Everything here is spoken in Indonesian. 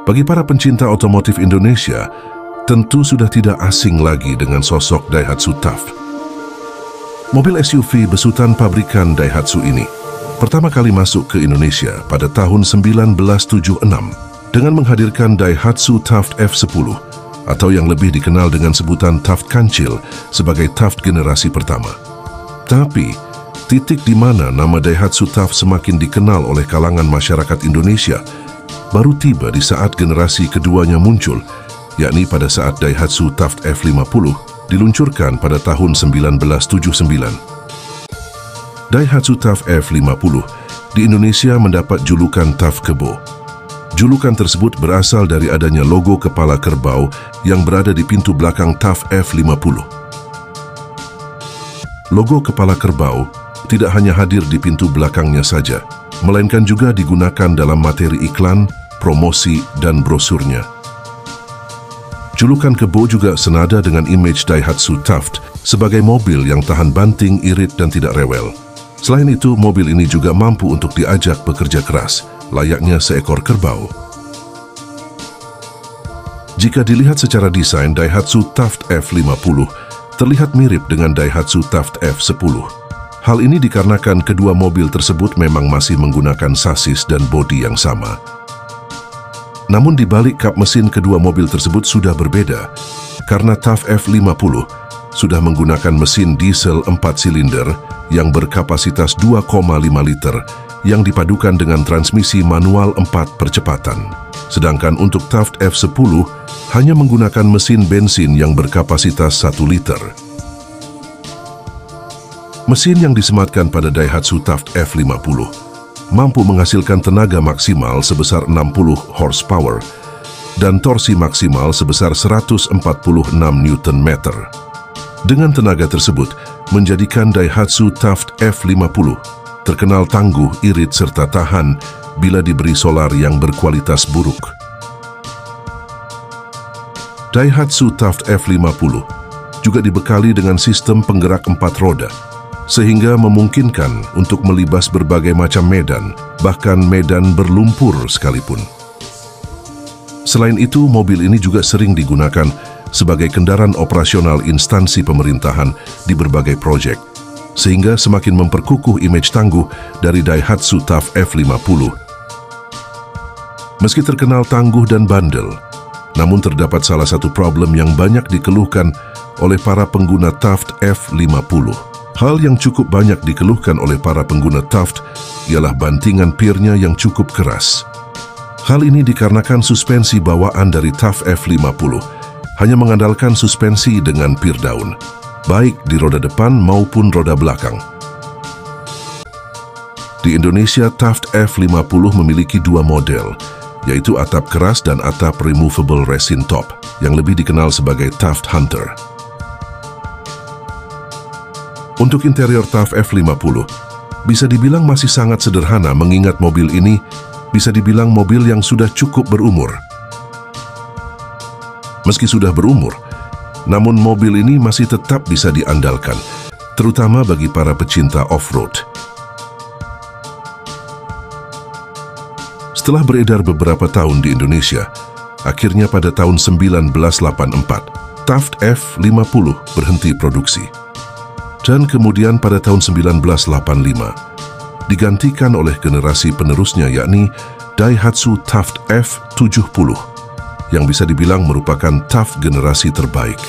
Bagi para pencinta otomotif Indonesia, tentu sudah tidak asing lagi dengan sosok Daihatsu TAFT. Mobil SUV besutan pabrikan Daihatsu ini pertama kali masuk ke Indonesia pada tahun 1976 dengan menghadirkan Daihatsu TAFT F10 atau yang lebih dikenal dengan sebutan TAFT Kancil sebagai TAFT generasi pertama. Tapi, titik di mana nama Daihatsu TAFT semakin dikenal oleh kalangan masyarakat Indonesia baru tiba di saat generasi keduanya muncul, yakni pada saat Daihatsu TAFT F50 diluncurkan pada tahun 1979. Daihatsu TAFT F50 di Indonesia mendapat julukan TAFT Kebo. Julukan tersebut berasal dari adanya logo kepala kerbau yang berada di pintu belakang TAFT F50. Logo kepala kerbau tidak hanya hadir di pintu belakangnya saja, melainkan juga digunakan dalam materi iklan, promosi, dan brosurnya. Julukan Kebo juga senada dengan image Daihatsu TAFT sebagai mobil yang tahan banting, irit, dan tidak rewel. Selain itu, mobil ini juga mampu untuk diajak bekerja keras, layaknya seekor kerbau. Jika dilihat secara desain, Daihatsu TAFT F50 terlihat mirip dengan Daihatsu TAFT F10. Hal ini dikarenakan kedua mobil tersebut memang masih menggunakan sasis dan bodi yang sama. Namun di balik kap mesin kedua mobil tersebut sudah berbeda, karena TAFT F50 sudah menggunakan mesin diesel 4 silinder yang berkapasitas 2,5 liter yang dipadukan dengan transmisi manual 4 percepatan. Sedangkan untuk TAFT F10 hanya menggunakan mesin bensin yang berkapasitas 1 liter. Mesin yang disematkan pada Daihatsu TAFT F50 mampu menghasilkan tenaga maksimal sebesar 60 horsepower dan torsi maksimal sebesar 146 Nm. Dengan tenaga tersebut, menjadikan Daihatsu TAFT F50 terkenal tangguh, irit, serta tahan bila diberi solar yang berkualitas buruk. Daihatsu TAFT F50 juga dibekali dengan sistem penggerak 4 roda, sehingga memungkinkan untuk melibas berbagai macam medan, bahkan medan berlumpur sekalipun. Selain itu, mobil ini juga sering digunakan sebagai kendaraan operasional instansi pemerintahan di berbagai proyek, sehingga semakin memperkukuh image tangguh dari Daihatsu TAFT F50. Meski terkenal tangguh dan bandel, namun terdapat salah satu problem yang banyak dikeluhkan oleh para pengguna TAFT F50. Hal yang cukup banyak dikeluhkan oleh para pengguna TAFT ialah bantingan pirnya yang cukup keras. Hal ini dikarenakan suspensi bawaan dari TAFT F50 hanya mengandalkan suspensi dengan pir daun, baik di roda depan maupun roda belakang. Di Indonesia, TAFT F50 memiliki 2 model, yaitu atap keras dan atap removable resin top, yang lebih dikenal sebagai TAFT Hunter. Untuk interior TAFT F50, bisa dibilang masih sangat sederhana mengingat mobil ini bisa dibilang mobil yang sudah cukup berumur. Meski sudah berumur, namun mobil ini masih tetap bisa diandalkan, terutama bagi para pecinta off-road. Setelah beredar beberapa tahun di Indonesia, akhirnya pada tahun 1984, TAFT F50 berhenti produksi. Dan kemudian pada tahun 1985, digantikan oleh generasi penerusnya yakni Daihatsu TAFT F70, yang bisa dibilang merupakan TAFT generasi terbaik.